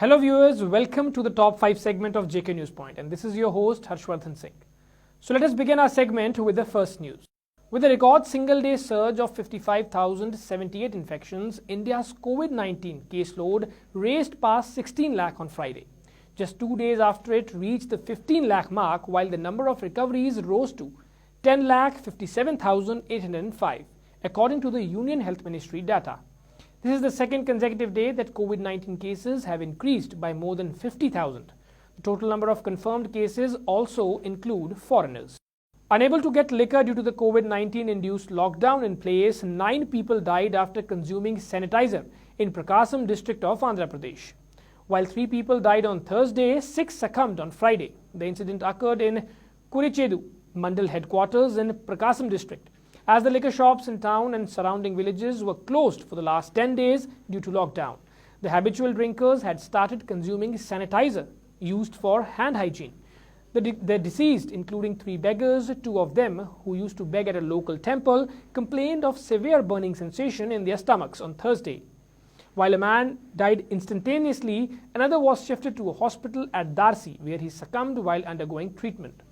Hello viewers, welcome to the top 5 segment of JK News Point, and this is your host Harshvardhan Singh. So let us begin our segment with the first news. With a record single-day surge of 55,078 infections, India's COVID-19 caseload raced past 16 lakh on Friday. Just 2 days after it reached the 15 lakh mark, while the number of recoveries rose to 10,57,805, according to the Union Health Ministry data. This is the second consecutive day that COVID-19 cases have increased by more than 50,000. The total number of confirmed cases also include foreigners. Unable to get liquor due to the COVID-19 induced lockdown in place, 9 people died after consuming sanitizer in Prakasam district of Andhra Pradesh. While 3 people died on Thursday, 6 succumbed on Friday. The incident occurred in Kurichedu, Mandal headquarters in Prakasam district, as the liquor shops in town and surrounding villages were closed for the last 10 days due to lockdown. The habitual drinkers had started consuming sanitizer used for hand hygiene. The deceased, including 3 beggars, 2 of them who used to beg at a local temple, complained of severe burning sensation in their stomachs on Thursday. While a man died instantaneously, another was shifted to a hospital at Darsi, where he succumbed while undergoing treatment.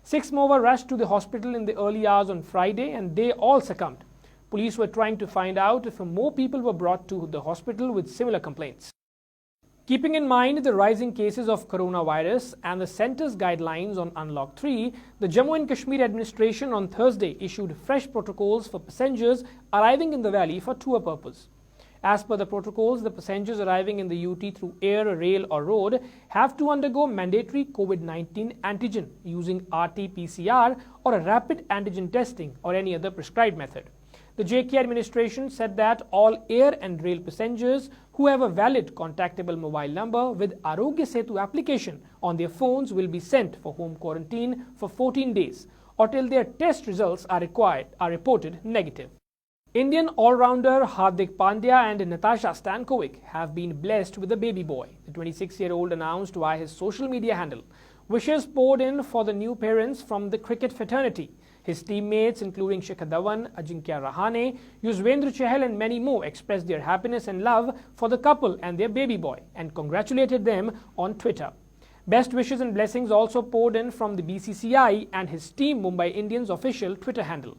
6 more were rushed to the hospital in the early hours on Friday, and they all succumbed. Police were trying to find out if more people were brought to the hospital with similar complaints. Keeping in mind the rising cases of coronavirus and the centre's guidelines on Unlock 3, the Jammu and Kashmir administration on Thursday issued fresh protocols for passengers arriving in the valley for tour purpose. As per the protocols, the passengers arriving in the UT through air, rail or road have to undergo mandatory COVID-19 antigen using RT-PCR or a rapid antigen testing or any other prescribed method. The JK administration said that all air and rail passengers who have a valid contactable mobile number with Arogya Setu application on their phones will be sent for home quarantine for 14 days or till their test results are reported negative. Indian all-rounder Hardik Pandya and Natasha Stankovic have been blessed with a baby boy. The 26-year-old announced via his social media handle. Wishes poured in for the new parents from the cricket fraternity. His teammates, including Shikhar Dhawan, Ajinkya Rahane, Yuzvendra Chahal and many more, expressed their happiness and love for the couple and their baby boy and congratulated them on Twitter. Best wishes and blessings also poured in from the BCCI and his team Mumbai Indians official Twitter handle.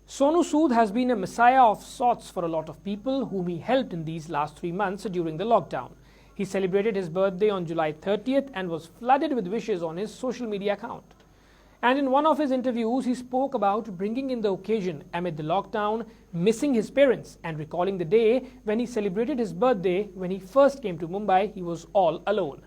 Sonu Sood has been a messiah of sorts for a lot of people whom he helped in these last 3 months during the lockdown. He celebrated his birthday on July 30th and was flooded with wishes on his social media account. And in one of his interviews, he spoke about bringing in the occasion amid the lockdown, missing his parents and recalling the day when he celebrated his birthday when he first came to Mumbai. He was all alone.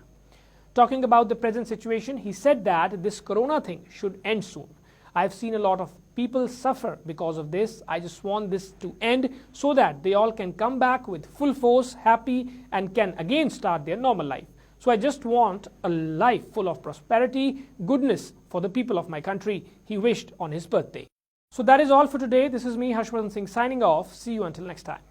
Talking about the present situation, he said that this corona thing should end soon. I've seen a lot of people suffer because of this. I just want this to end so that they all can come back with full force, happy, and can again start their normal life. So I just want a life full of prosperity, goodness for the people of my country, he wished on his birthday. So that is all for today. This is me, Harshvardhan Singh, signing off. See you until next time.